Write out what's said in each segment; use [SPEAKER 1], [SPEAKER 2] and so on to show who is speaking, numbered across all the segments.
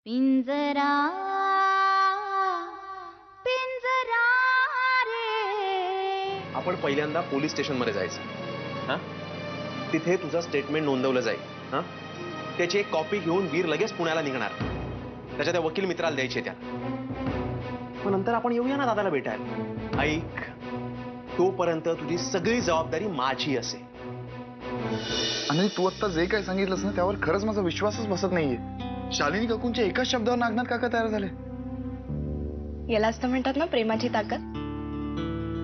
[SPEAKER 1] पिंजरा पिंजरा रे.
[SPEAKER 2] आपण पहिल्यांदा पोलीस स्टेशन मध्ये जायचं. हा, तिथे तुझं स्टेटमेंट नोंदवलं जाईल. हा, त्याची एक कॉपी घेऊन वीर लगेच पुण्याला निघणार. त्याच्या त्या वकील मित्राला द्यायचे त्या. मग नंतर आपण येऊया ना दादाला भेटायला. ऐक, तोपर्यंत तुझी सगळी जबाबदारी माझी असेल.
[SPEAKER 3] आणि तू आता जे काही सांगितलंस ना त्यावर खरंच माझा विश्वासच बसत नाहीये. शालिनी काकूंच्या एकाच शब्दावर नागनाथ काका तयार झाले.
[SPEAKER 4] यालाच तर म्हणतात ना प्रेमाची ताकद.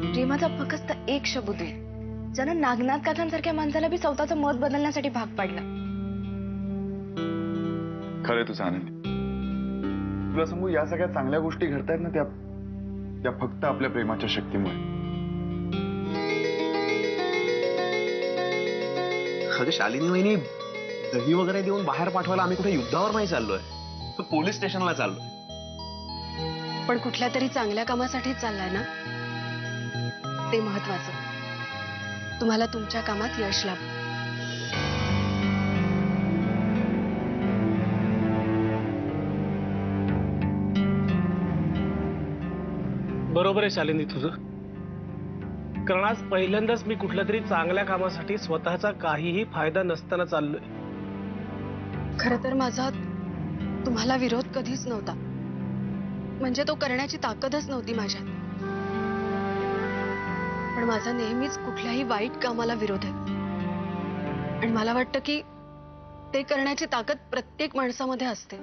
[SPEAKER 4] प्रेमाचा फक्त एक शब्द आहे ज्यानं नागनाथ काकांसारख्या माणसाला बी स्वतःचं मत बदलण्यासाठी भाग पाडला.
[SPEAKER 3] खरं तुझं आनंदी. तुला सांगू, या सगळ्या चांगल्या गोष्टी घडतायत ना त्या फक्त आपल्या प्रेमाच्या शक्तीमुळे.
[SPEAKER 2] अगं शालिनी वहिनी, दही वगैरे देऊन बाहेर पाठवायला आम्ही कुठे युद्धावर नाही चाललोय, तर पोलीस स्टेशनला चाललोय.
[SPEAKER 4] पण कुठल्या तरी चांगल्या कामासाठी चाललाय ना, ते महत्वाचं. तुम्हाला तुमच्या कामात यश लाभ.
[SPEAKER 5] बरोबर आहे शालिनी तुझं. कारण आज पहिल्यांदाच मी कुठल्या तरी चांगल्या कामासाठी स्वतःचा काहीही फायदा नसताना चाललोय.
[SPEAKER 4] खरं तर माझा तुम्हाला विरोध कधीच नव्हता. म्हणजे तो करण्याची ताकदच नव्हती माझ्यात. पण माझा नेहमीच कुठल्याही वाईट कामाला विरोध आहे. आणि मला वाटतं की ते करण्याची ताकद प्रत्येक माणसामध्ये असते.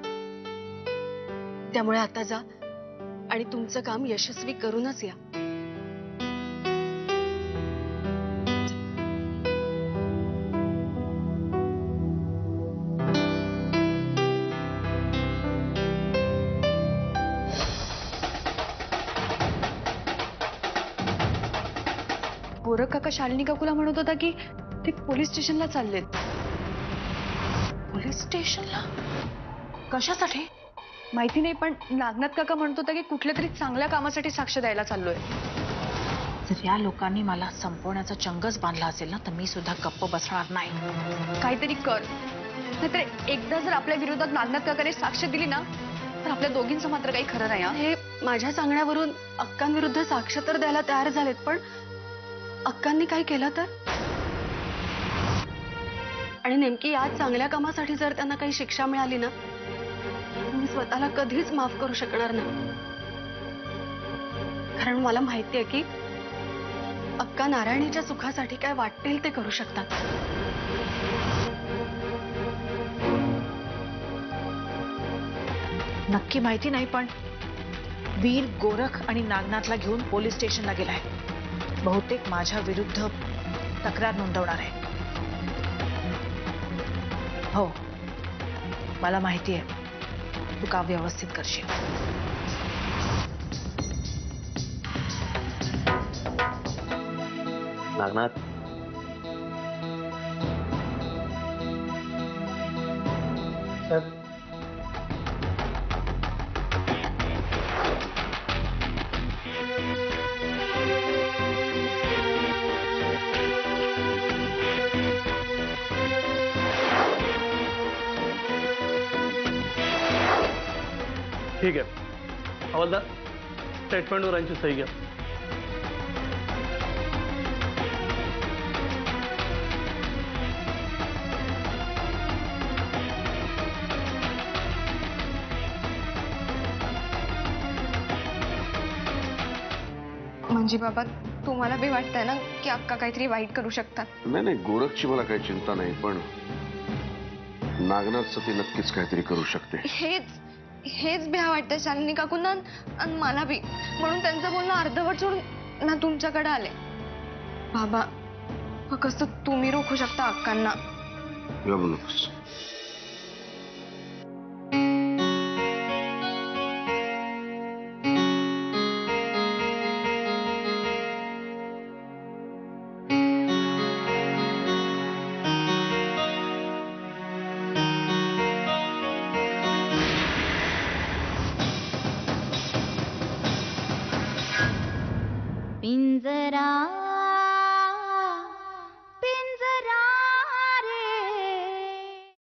[SPEAKER 4] त्यामुळे आता जा आणि तुमचं काम यशस्वी करूनच या. गोरख काका शालिनी काकूला म्हणत होता की ते पोलीस स्टेशनला चाललेत. पोलीस स्टेशनला कशासाठी माहिती नाही, पण नागनाथ काका म्हणत होता की कुठल्या तरी चांगल्या कामासाठी साक्ष द्यायला चाललोय.
[SPEAKER 6] जर या लोकांनी मला संपवण्याचा चंगच बांधला असेल ना, तर मी सुद्धा गप्प बसणार नाही.
[SPEAKER 4] काहीतरी कर, नाहीतर एकदा जर आपल्या विरोधात नागनाथ काकाने साक्ष दिली ना, तर आपल्या दोघींचं मात्र काही खरं नाही. हे माझ्या सांगण्यावरून अक्कांविरुद्ध साक्ष तर द्यायला तयार झालेत, पण अक्कांनी काय केलं तर? आणि नेमकी या चांगल्या कामासाठी जर त्यांना काही शिक्षा मिळाली ना, मी स्वतःला कधीच माफ करू शकणार नाही. कारण मला माहिती आहे की अक्का नारायणीच्या सुखासाठी काय वाटेल ते करू शकतात.
[SPEAKER 6] नक्की माहिती नाही, पण वीर गोरख आणि नागनाथला घेऊन पोलीस स्टेशनला गेलाय. बहुतेक माझ्या विरुद्ध तक्रार नोंदवणार आहे. हो, मला माहिती आहे तू काम व्यवस्थित करशील.
[SPEAKER 2] नागनाथ,
[SPEAKER 5] साहेब, ठीक आहे. हवालदार, स्टेटमेंटवर यांची सही घ्या.
[SPEAKER 4] म्हणजे बाबा, तुम्हाला बी वाटतंय ना की अक्का काहीतरी वाईट करू शकतात?
[SPEAKER 7] नाही नाही, गोरखची मला काही चिंता नाही, पण नागनाथचं ती नक्कीच काहीतरी करू शकते.
[SPEAKER 4] हेच भ्या वाटतं शालिनी काकूंना आणि मला बी. म्हणून त्यांचं बोलणं अर्धवट सोडून ना तुमच्याकडे आले. बाबा, फक्त तुम्ही रोखू शकता अक्कांना.
[SPEAKER 7] नकोस.